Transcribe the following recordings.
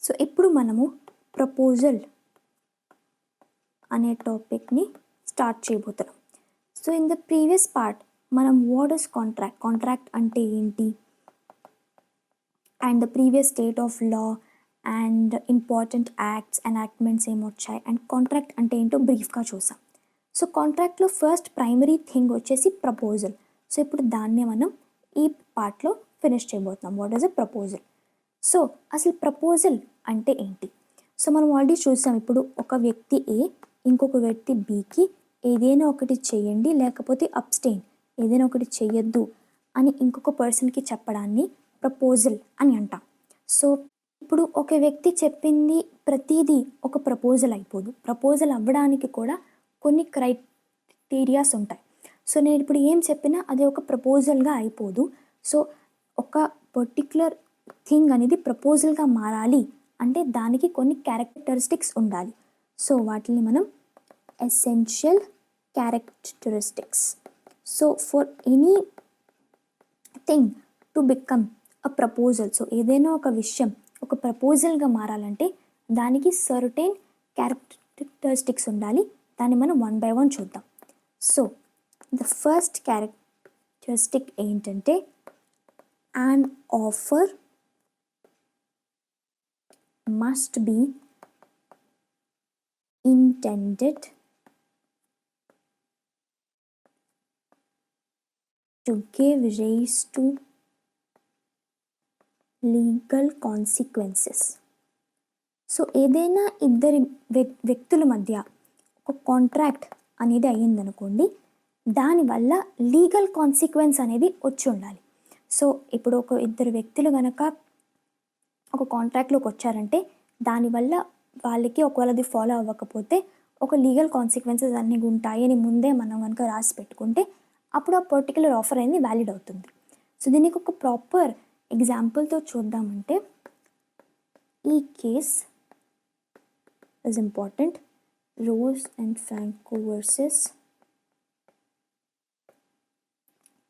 So ఇప్పుడు మనము proposal అనే టాపిక్ని స్టార్ట్ చేయబోతున్నాం. So in the previous part మనం వాట్ ఇస్ కాంట్రాక్ట్ అంటే ఏంటి and the previous state of law and important acts enactments ఏమొచ్చాయి అండ్ కాంట్రాక్ట్ అంటే ఏంటో బ్రీఫ్గా చూసాం. సో కాంట్రాక్ట్లో ఫస్ట్ ప్రైమరీ థింగ్ వచ్చేసి ప్రపోజల్. సో ఇప్పుడు దాన్నే మనం ఈ పార్ట్లో ఫినిష్ చేయబోతున్నాం. What is a proposal? So అసలు ప్రపోజల్ అంటే ఏంటి? సో మనం ఆల్రెడీ చూసాం. ఇప్పుడు ఒక వ్యక్తి ఏ ఇంకొక వ్యక్తి బికి ఏదైనా ఒకటి చేయండి లేకపోతే అబ్స్టెయిన్ ఏదైనా ఒకటి చేయొద్దు అని ఇంకొక పర్సన్కి చెప్పడాన్ని ప్రపోజల్ అని అంటాం. సో ఇప్పుడు ఒక వ్యక్తి చెప్పింది ప్రతిదీ ఒక ప్రపోజల్ అయిపోదు. ప్రపోజల్ అవ్వడానికి కూడా కొన్ని క్రైటీరియాస్ ఉంటాయి. సో నేను ఇప్పుడు ఏం చెప్పినా అది ఒక ప్రపోజల్గా అయిపోదు. సో ఒక పర్టిక్యులర్ థింగ్ అనేది ప్రపోజల్గా మారాలి అంటే దానికి కొన్ని క్యారెక్టరిస్టిక్స్ ఉండాలి. సో వాటిని మనం essential characteristics. So for any thing to become a proposal, so ఏదైనా ఒక విషయం ఒక ప్రపోజల్గా మారాలంటే దానికి సర్టెన్ క్యారెక్టరిస్టిక్స్ ఉండాలి. దాన్ని మనం వన్ బై వన్ చూద్దాం. సో ద ఫస్ట్ క్యారెక్టరిస్టిక్ ఏంటంటే an offer must be intended to give rise to legal consequences. So ఏదైనా ఇద్దరి వ్యక్తుల మధ్య ఒక కాంట్రాక్ట్ అనేది అయ్యిందనుకోండి, దానివల్ల లీగల్ కాన్సిక్వెన్స్ అనేది వచ్చి ఉండాలి. సో ఇప్పుడు ఒక ఇద్దరు వ్యక్తులు కనుక ఒక కాంట్రాక్ట్లోకి వచ్చారంటే దానివల్ల వాళ్ళకి ఒకవేళ అది ఫాలో అవ్వకపోతే ఒక లీగల్ కాన్సిక్వెన్సెస్ అన్నీ ఉంటాయి అని ముందే మనం కనుక రాసి పెట్టుకుంటే అప్పుడు ఆ పర్టికులర్ ఆఫర్ అనేది వ్యాలిడ్ అవుతుంది. సో దీనికి ఒక ప్రాపర్ ఎగ్జాంపుల్తో చూద్దామంటే ఈ case is important. Rose and frank co versus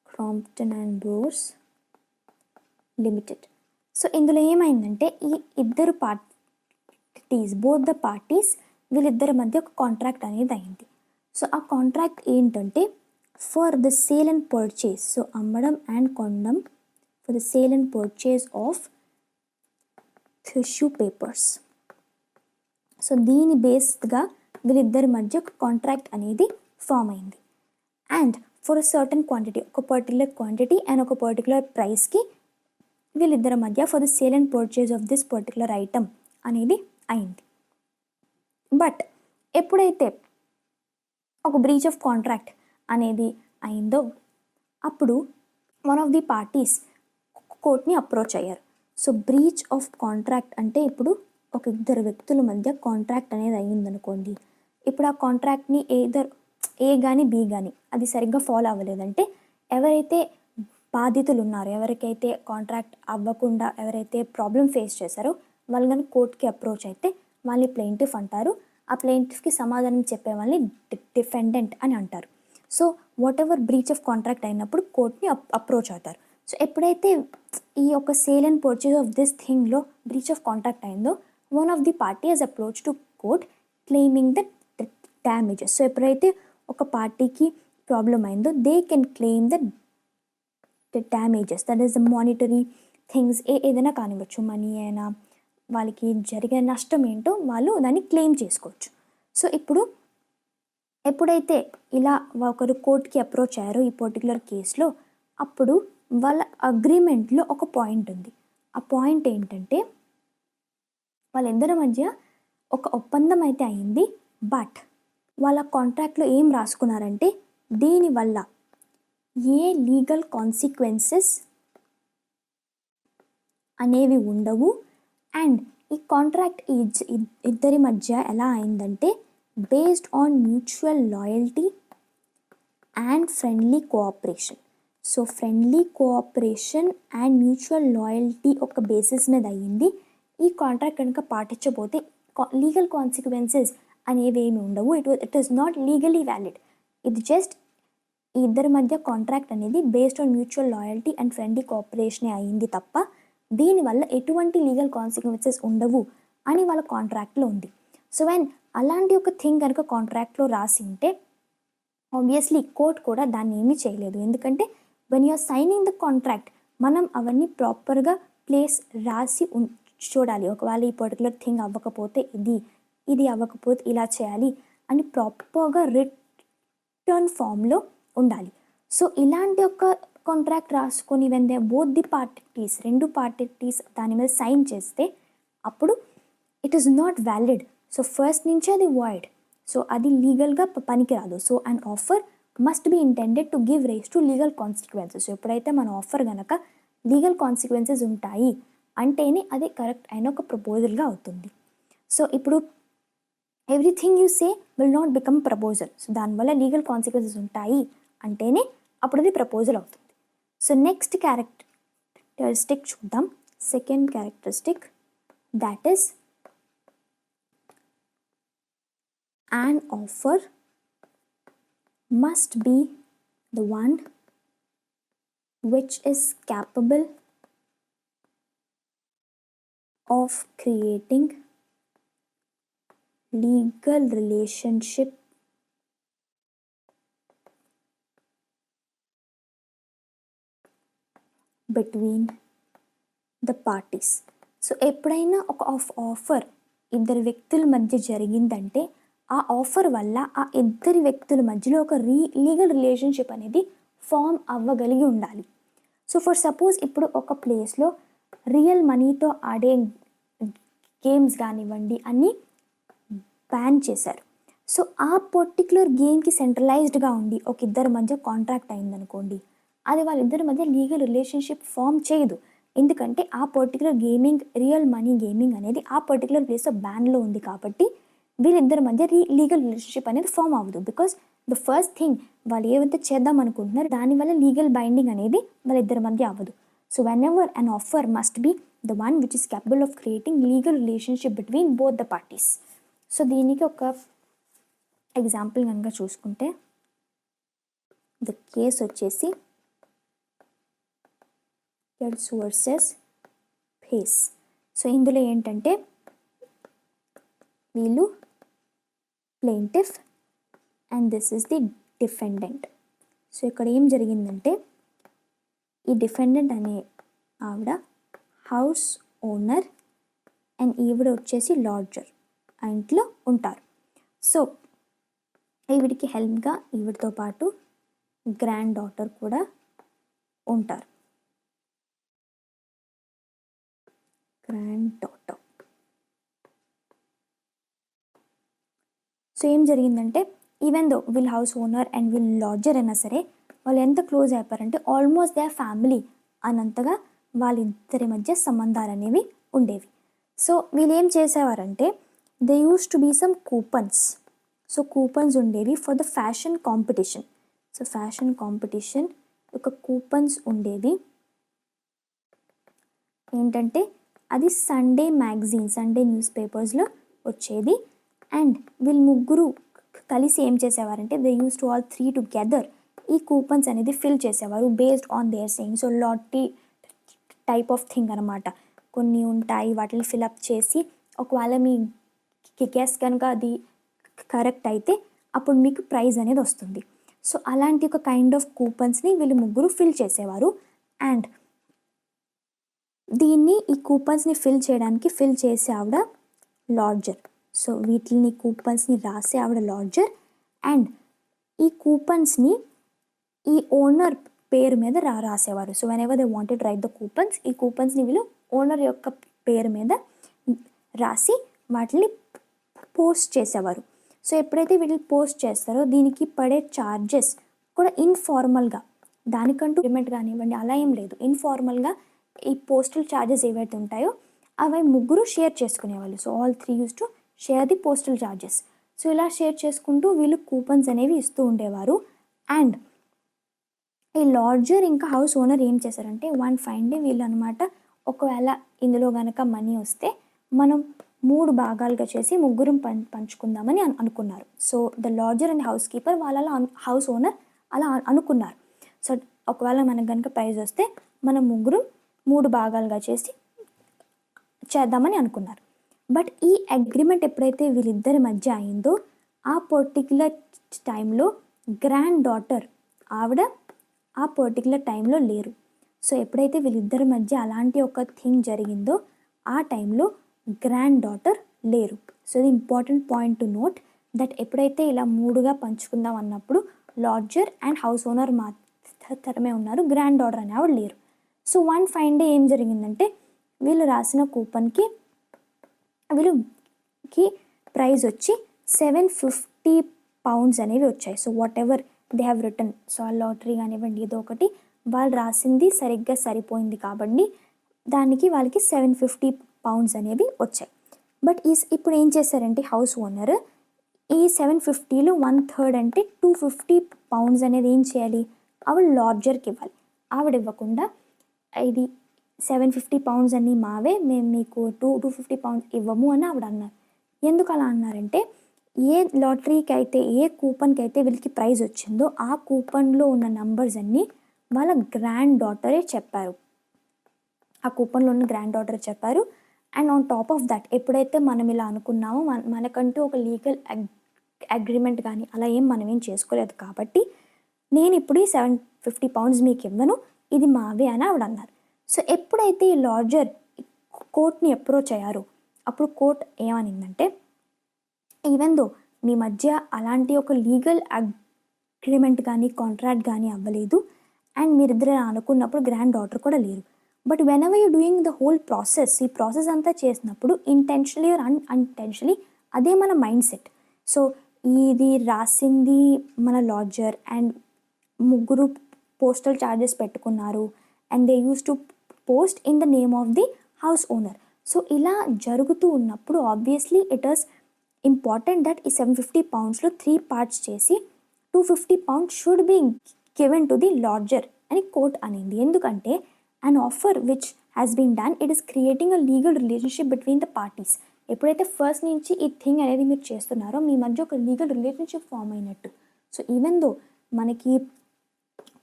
Crompton and bros limited. So ఇందులో ఏమైందంటే ఈ ఇద్దరు పార్టీస్ బోత్ ద పార్టీస్ వీళ్ళిద్దరి మధ్య ఒక కాంట్రాక్ట్ అనేది అయింది. సో ఆ కాంట్రాక్ట్ ఏంటంటే for the sale and purchase, so అమ్మడం అండ్ కొనడం, for the sale and purchase of tissue papers. So దీని బేస్డ్గా వీళ్ళిద్దరి మధ్య ఒక కాంట్రాక్ట్ అనేది ఫామ్ అయింది. And for a certain quantity, ఒక పర్టికులర్ క్వాంటిటీ అండ్ ఒక పర్టికులర్ ప్రైస్కి వీళ్ళిద్దరి మధ్య for the sale and purchase of this particular item అనేది అయింది. బట్ ఎప్పుడైతే ఒక బ్రీచ్ ఆఫ్ కాంట్రాక్ట్ అనేది అయిందో అప్పుడు వన్ ఆఫ్ ది పార్టీస్ కోర్ట్ని అప్రోచ్ అయ్యారు. సో బ్రీచ్ ఆఫ్ కాంట్రాక్ట్ అంటే ఇప్పుడు ఒక ఇద్దరు వ్యక్తుల మధ్య కాంట్రాక్ట్ అనేది అయ్యిందనుకోండి, ఇప్పుడు ఆ కాంట్రాక్ట్ని ఏ కానీ బి కానీ అది సరిగ్గా ఫాలో అవ్వలేదంటే ఎవరైతే బాధితులు ఉన్నారో, ఎవరికైతే కాంట్రాక్ట్ అవ్వకుండా ఎవరైతే ప్రాబ్లం ఫేస్ చేశారో వాళ్ళు కానీ కోర్ట్కి అప్రోచ్ అయితే వాళ్ళని ప్లెయింటిఫ్ అంటారు. ఆ ప్లెయింటిఫ్కి సమాధానం చెప్పే వాళ్ళని డిఫెండెంట్ అని అంటారు. So whatever breach of contract అయినప్పుడు కోర్ట్ని అప్రోచ్ అవుతారు. సో ఎప్పుడైతే ఈ యొక్క sale and purchase of this థింగ్లో బ్రీచ్ ఆఫ్ కాంట్రాక్ట్ అయిందో one of the party has approach to court claiming the damages. So ఎప్పుడైతే ఒక పార్టీకి ప్రాబ్లం అయిందో they can claim the damages, that is the monetary things ఏదైనా కానివ్వచ్చు, money అయినా వాళ్ళకి జరిగే నష్టం ఏంటో వాళ్ళు దాన్ని క్లెయిమ్ చేసుకోవచ్చు. సో ఇప్పుడు ఎప్పుడైతే ఇలా ఒకరు కోర్ట్కి అప్రోచ్ అయ్యారో ఈ పర్టికులర్ కేసులో అప్పుడు వాళ్ళ అగ్రిమెంట్లో ఒక పాయింట్ ఉంది. ఆ పాయింట్ ఏంటంటే వాళ్ళిద్దరి మధ్య ఒక ఒప్పందం అయితే అయింది. బట్ వాళ్ళ కాంట్రాక్ట్లో ఏం రాసుకున్నారంటే దీనివల్ల ఏ లీగల్ కాన్సిక్వెన్సెస్ అనేవి ఉండవు. అండ్ ఈ కాంట్రాక్ట్ ఇద్దరి మధ్య ఎలా అయిందంటే based on mutual loyalty and friendly cooperation. So friendly cooperation and mutual loyalty ఒక బేసిస్ మీద అయ్యింది. ఈ కాంట్రాక్ట్ కనుక పాటించబోతే లీగల్ కాన్సిక్వెన్సెస్ అనేవి ఏమి ఉండవు. It is not legally valid. ఇది జస్ట్ ఈ ఇద్దరి మధ్య కాంట్రాక్ట్ అనేది based on mutual loyalty and friendly కోఆపరేషనే అయింది తప్ప దీనివల్ల ఎటువంటి లీగల్ కాన్సిక్వెన్సెస్ ఉండవు అని వాళ్ళ కాంట్రాక్ట్లో ఉంది. సో వెన్ అలాంటి ఒక థింగ్ కనుక కాంట్రాక్ట్లో రాసి ఉంటే ఆబ్వియస్లీ కోర్ట్ కూడా దాన్ని ఏమీ చేయలేదు. ఎందుకంటే when you're signing the contract మనం అవన్నీ ప్రాపర్గా ప్లేస్ రాసి చూడాలి. ఒకవేళ ఈ పర్టికులర్ థింగ్ అవ్వకపోతే ఇది అవ్వకపోతే ఇలా చేయాలి అని ప్రాపర్గా రిటర్న్ ఫామ్లో ఉండాలి. సో ఇలాంటి ఒక కాంట్రాక్ట్ రాసుకొని when they both the parties, రెండు పార్టీస్ దాని మీద సైన్ చేస్తే అప్పుడు it is not valid. So first నుంచి అది వాయిడ్. సో అది లీగల్గా పనికిరాదు. So and offer must be intended to give rise to legal consequences. So ఎప్పుడైతే మన ఆఫర్ కనుక లీగల్ కాన్సిక్వెన్సెస్ ఉంటాయి అంటేనే అది కరెక్ట్ అయిన ఒక ప్రపోజల్గా అవుతుంది. సో ఇప్పుడు everything you say will not become proposal. So దానివల్ల లీగల్ కాన్సిక్వెన్సెస్ ఉంటాయి అంటేనే అప్పుడు అది ప్రపోజల్ అవుతుంది. సో నెక్స్ట్ క్యారెక్టరిస్టిక్ చూద్దాం. Second characteristic, that is an offer must be the one which is capable of creating legal relationship between the parties. So ఎప్పుడైనా ఒక offer ఇద్దరు వ్యక్తుల మధ్య జరిగిందంటే ఆ ఆఫర్ వల్ల ఆ ఇద్దరి వ్యక్తుల మధ్యలో ఒక లీగల్ రిలేషన్షిప్ అనేది ఫామ్ అవ్వగలిగి ఉండాలి. సో ఫర్ సపోజ్ ఇప్పుడు ఒక ప్లేస్లో రియల్ మనీతో ఆడే గేమ్స్ కానివ్వండి అన్నీ బ్యాన్ చేశారు. సో ఆ పర్టిక్యులర్ గేమ్కి సెంట్రలైజ్డ్గా ఉండి ఒక ఇద్దరి మధ్య కాంట్రాక్ట్ అయిందనుకోండి, అది వాళ్ళిద్దరి మధ్య లీగల్ రిలేషన్షిప్ ఫామ్ చేయదు. ఎందుకంటే ఆ particular gaming, real money gaming అనేది ఆ పర్టికులర్ ప్లేస్లో బ్యాన్లో ఉంది కాబట్టి వీళ్ళిద్దరి మధ్య లీగల్ రిలేషన్షిప్ అనేది ఫామ్ అవ్వదు. బికాస్ ద ఫస్ట్ థింగ్ వాళ్ళు ఏవైతే చేద్దాం అనుకుంటున్నారో దానివల్ల లీగల్ బైండింగ్ అనేది వాళ్ళిద్దరి మధ్య అవ్వదు. So when ever an offer must be the one which is capable of creating legal relationship between both the parties. So దీనికి ఒక ఎగ్జాంపుల్ కనుక చూసుకుంటే ద కేస్ వచ్చేసి ఎడ్స్ వర్సెస్ పేస్. సో ఇందులో ఏంటంటే వీళ్ళు plaintiff and this is the defendant. So ఇక్కడ ఏం జరిగిందంటే ఈ డిఫెండెంట్ అనే ఆవిడ హౌస్ ఓనర్ అండ్ ఈవిడ వచ్చేసి లాడ్జర్ ఆ ఇంట్లో ఉంటారు. సో ఈవిడికి హెల్ప్గా ఈవిడతో పాటు గ్రాండ్ డాటర్ కూడా ఉంటారు. Grand daughter. సో ఏం జరిగిందంటే ఈవెన్ దో వీళ్ళు హౌస్ ఓనర్ అండ్ వీళ్ళు లాడ్జర్ అయినా సరే వాళ్ళు ఎంత క్లోజ్ అయిపోయారంటే ఆల్మోస్ట్ దే ఫ్యామిలీ అన్నంతగా వాళ్ళిద్దరి మధ్య సంబంధాలు అనేవి ఉండేవి. సో వీళ్ళు ఏం చేసేవారంటే they use to be some coupons. So coupons ఉండేవి for the fashion competition. So fashion competition ఒక కూపన్స్ ఉండేవి. ఏంటంటే అది సండే మ్యాగజైన్, సండే న్యూస్ పేపర్స్లో వచ్చేది. అండ్ వీళ్ళు ముగ్గురు కలిసి ఏం చేసేవారంటే they use to all three together ఈ కూపన్స్ అనేది ఫిల్ చేసేవారు based on their saying. So lottery type of thing అనమాట. కొన్ని ఉంటాయి వాటిని ఫిలప్ చేసి ఒకవేళ మీ గెస్ కనుక అది కరెక్ట్ అయితే అప్పుడు మీకు ప్రైజ్ అనేది వస్తుంది. సో అలాంటి ఒక కైండ్ ఆఫ్ కూపన్స్ని వీళ్ళు ముగ్గురు ఫిల్ చేసేవారు. అండ్ ఈ కూపన్స్ని ఫిల్ చేసే ఆవిడ లాడ్జర్. సో వీటిని కూపన్స్ని రాసే ఆవిడ లాడ్జర్. అండ్ ఈ కూపన్స్ని ఈ ఓనర్ పేరు మీద రాసేవారు. So when ever they wanted right the coupons, ఈ కూపన్స్ని వీళ్ళు ఓనర్ యొక్క పేరు మీద రాసి వాటిని పోస్ట్ చేసేవారు. సో ఎప్పుడైతే వీళ్ళు పోస్ట్ చేస్తారో దీనికి పడే ఛార్జెస్ కూడా ఇన్ఫార్మల్గా, దానికంటూ పేమెంట్ కానివ్వండి అలా ఏం లేదు, ఇన్ఫార్మల్గా ఈ పోస్టల్ ఛార్జెస్ ఏవైతే ఉంటాయో అవి ముగ్గురు షేర్ చేసుకునేవాళ్ళు. So all three use to share the postal charges. So ఇలా షేర్ చేసుకుంటూ వీళ్ళు కూపన్స్ అనేవి ఇస్తూ ఉండేవారు. అండ్ ఈ లాడ్జర్ ఇంకా హౌస్ ఓనర్ ఏం చేశారంటే వన్ ఫైన్ డే వీళ్ళు అనమాట ఒకవేళ ఇందులో కనుక మనీ వస్తే మనం 3 భాగాలుగా చేసి ముగ్గురం పంచుకుందామని అనుకున్నారు. So the lodger and housekeeper house owner అలా అనుకున్నారు. సో ఒకవేళ మనకు కనుక ప్రైజ్ వస్తే మనం ముగ్గురం 3 భాగాలుగా చేసి చేద్దామని అనుకున్నారు. బట్ ఈ అగ్రిమెంట్ ఎప్పుడైతే వీళ్ళిద్దరి మధ్య అయిందో ఆ పర్టిక్యులర్ టైంలో గ్రాండ్ డాటర్ ఆవిడ ఆ పర్టిక్యులర్ టైంలో లేరు. సో ఎప్పుడైతే వీళ్ళిద్దరి మధ్య అలాంటి ఒక థింగ్ జరిగిందో ఆ టైంలో గ్రాండ్ డాటర్ లేరు. సో ఇది important point to note that ఎప్పుడైతే ఇలా మూడుగా పంచుకుందాం అన్నప్పుడు లాడ్జర్ అండ్ హౌస్ ఓనర్ మాత్రమే ఉన్నారు, గ్రాండ్ డాటర్ అనే ఆవిడ లేరు. సో వన్ ఫైన్ డే ఏం జరిగిందంటే వీళ్ళు రాసిన కూపన్కి వీళ్ళకి ప్రైజ్ వచ్చి £750 అనేవి వచ్చాయి. So what ever they have return, so ఆ లాటరీ కానివ్వండి ఏదో ఒకటి వాళ్ళు రాసింది సరిగ్గా సరిపోయింది కాబట్టి దానికి వాళ్ళకి £750 అనేవి వచ్చాయి. బట్ ఇప్పుడు ఏం చేశారంటే హౌస్ ఓనర్ ఈ 750లో 1/3 అంటే £250 అనేది ఏం చేయాలి, ఆవిడ లాడ్జర్కి ఇవ్వాలి. ఆవిడ ఇవ్వకుండా ఇది £750 అన్నీ మావే, మేము మీకు £250 ఇవ్వము అని ఆవిడ అన్నారు. ఎందుకు అలా అన్నారంటే ఏ లాటరీకి అయితే ఏ కూపన్కి అయితే వీళ్ళకి ప్రైజ్ వచ్చిందో ఆ కూపన్లో ఉన్న నంబర్స్ అన్నీ వాళ్ళ గ్రాండ్ డాటరే చెప్పారు, ఆ కూపన్లో ఉన్న గ్రాండ్ డాటర్ చెప్పారు. And on top of that ఎప్పుడైతే మనం ఇలా అనుకున్నామో మనకంటూ ఒక లీగల్ అగ్రిమెంట్ కానీ అలా మనం ఏం చేసుకోలేదు కాబట్టి నేను ఇప్పుడు ఈ £750 మీకు ఇవ్వను, ఇది మావే అని ఆవిడ అన్నారు. సో ఎప్పుడైతే ఈ లాడ్జర్ కోర్ట్ని అప్రోచ్ అయ్యారో అప్పుడు కోర్ట్ ఏమనిందంటే ఈవెన్ దో మీ మధ్య అలాంటి ఒక లీగల్ అగ్రిమెంట్ కానీ కాంట్రాక్ట్ కానీ అవ్వలేదు అండ్ మీరిద్దరు అనుకున్నప్పుడు గ్రాండ్ డాటర్ కూడా లేరు, but when ever you doing the whole process, ఈ ప్రాసెస్ అంతా చేసినప్పుడు ఇంటెన్షనలీ ఆర్ అన్ఇంటెన్షనలీ అదే మన మైండ్ సెట్. సో ఇది రాసింది మన లాడ్జర్ అండ్ ముగ్గురు పోస్టల్ ఛార్జెస్ పెట్టుకున్నారు and they use to post in the name of the house owner. So ఇలా జరుగుతూ ఉన్నప్పుడు obviously it is important that ఈ £750లో 3 పార్ట్స్ చేసి £250 should be given to the lodger అని కోర్ట్ అనింది. ఎందుకంటే an offer which has been done it is creating a legal relationship between the parties. ఎప్పుడైతే ఫస్ట్ నుంచి ఈ థింగ్ అనేది మీరు చేస్తున్నారో మీ మధ్య ఒక లీగల్ రిలేషన్షిప్ ఫామ్ అయినట్టు. సో ఈవెన్ దో మనకి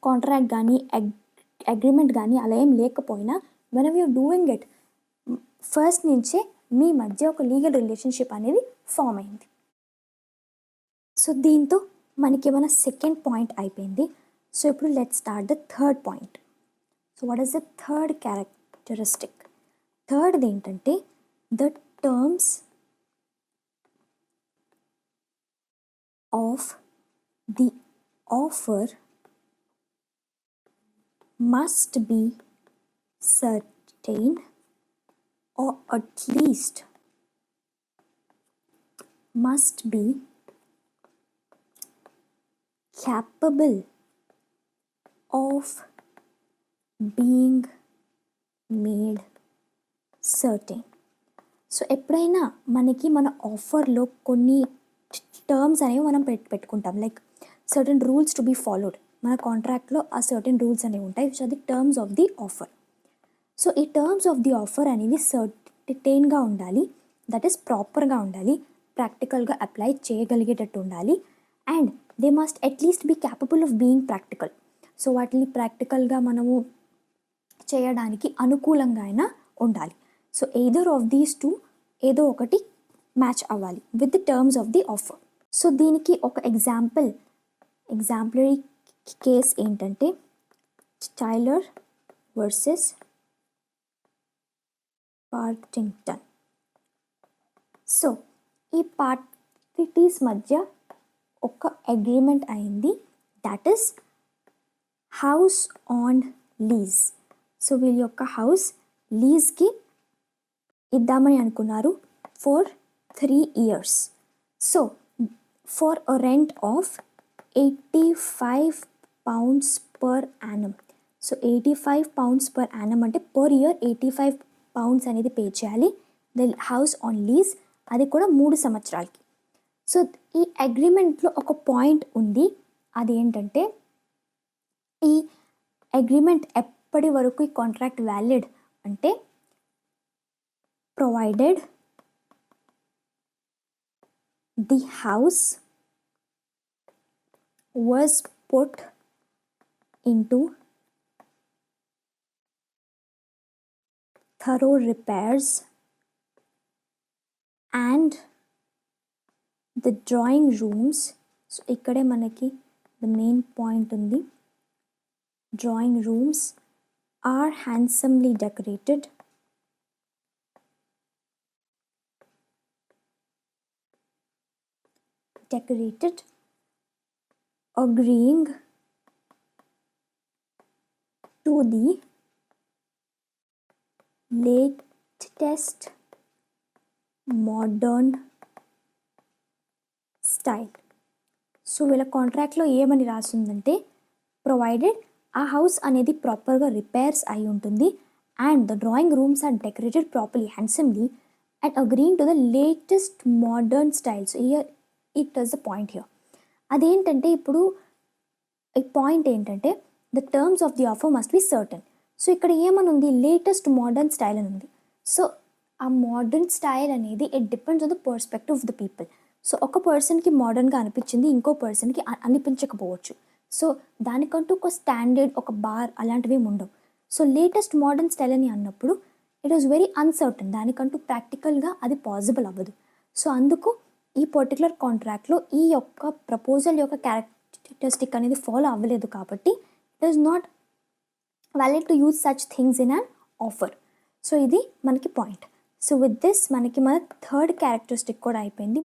కాంట్రాక్ట్ కానీ అగ్రిమెంట్ కానీ అలా ఏం లేకపోయినా whenever you're doing it first నుంచే మీ మధ్య ఒక లీగల్ రిలేషన్షిప్ అనేది ఫామ్ అయింది. సో దీంతో మనకి మన సెకండ్ పాయింట్ అయిపోయింది. సో ఇప్పుడు let's start the third point. So what is the third characteristic? థర్డ్ది ఏంటంటే the terms of the offer must be certain or at least must be capable of being made certain. So ఎప్పుడైనా మనకి మన ఆఫర్లో కొన్ని terms అనేవి మనం పెట్టుకుంటాం, like certain rules to be followed. మన కాంట్రాక్ట్లో ఆ సర్టెన్ రూల్స్ అనేవి ఉంటాయి which are the terms of the offer. So ఈ టర్మ్స్ ఆఫ్ ది ఆఫర్ అనేవి సర్టెన్గా ఉండాలి, దట్ ఈస్ ప్రాపర్గా ఉండాలి, ప్రాక్టికల్గా అప్లై చేయగలిగేటట్టు ఉండాలి and they must at least be capable of being practical. So వాటిని ప్రాక్టికల్గా మనము చేయడానికి అనుకూలంగా అయినా ఉండాలి. So either of these two ఏదో ఒకటి మ్యాచ్ అవ్వాలి with the terms of the offer. So దీనికి ఒక ఎగ్జాంపులరీ కేస్ ఏంటంటే టైలర్ వర్సెస్ పార్టింగ్టన్. సో ఈ పార్టీస్ మధ్య ఒక అగ్రిమెంట్ అయింది, that is house on lease. So వీళ్ళ యొక్క హౌస్ లీజ్కి ఇద్దామని అనుకున్నారు for 3 years. So for a rent of £85 per annum. So £85 per annum అంటే పర్ ఇయర్ £85 అనేది పే చేయాలి. ద హౌస్ ఆన్ లీజ్, అది కూడా 3 సంవత్సరాలకి. సో ఈ అగ్రిమెంట్లో ఒక పాయింట్ ఉంది, అది ఏంటంటే ఈ అగ్రిమెంట్ ఎప్పటి వరకు ఈ కాంట్రాక్ట్ వ్యాలిడ్ అంటే provided the house was put into thorough repairs and the drawing rooms. So ఇక్కడే మనకి ద మెయిన్ పాయింట్ ఉంది. Drawing rooms are handsomely decorated. Agreeing to the latest modern style. సో వీళ్ళ కాంట్రాక్ట్లో ఏమని రాసిందంటే, ప్రొవైడెడ్ ఆ హౌస్ అనేది ప్రాపర్గా రిపేర్స్ అయి ఉంటుంది and the drawing rooms are decorated properly handsomely and agreeing to the latest modern styles. Here it is the point here. అదేంటంటే ఇప్పుడు ఈ పాయింట్ ఏంటంటే the terms of the offer must be certain. So ఇక్కడ ఏమని ఉంది, latest modern style అని ఉంది. So ఆ మోడర్న్ స్టైల్ అనేది it depends on the perspective of the people. So ఒక పర్సన్కి మోడర్న్గా అనిపించింది, ఇంకో పర్సన్కి అనిపించకపోవచ్చు. సో దానికంటూ ఒక స్టాండర్డ్, ఒక బార్ అలాంటివి ఉండవు. సో లేటెస్ట్ మోడర్న్ స్టైల్ అని అన్నప్పుడు ఇట్ ఈస్ వెరీ అన్సర్టన్, దానికంటూ ప్రాక్టికల్గా అది పాసిబుల్ అవ్వదు. సో అందుకు ఈ పర్టికులర్ కాంట్రాక్ట్లో ఈ యొక్క ప్రపోజల్ యొక్క క్యారెక్టరిస్టిక్ అనేది ఫాలో అవ్వలేదు కాబట్టి it is not valid to use such things in an offer. So ఇది మనకి పాయింట్. సో విత్ దిస్ మనకి మన థర్డ్ క్యారెక్టరిస్టిక్ కూడా అయిపోయింది.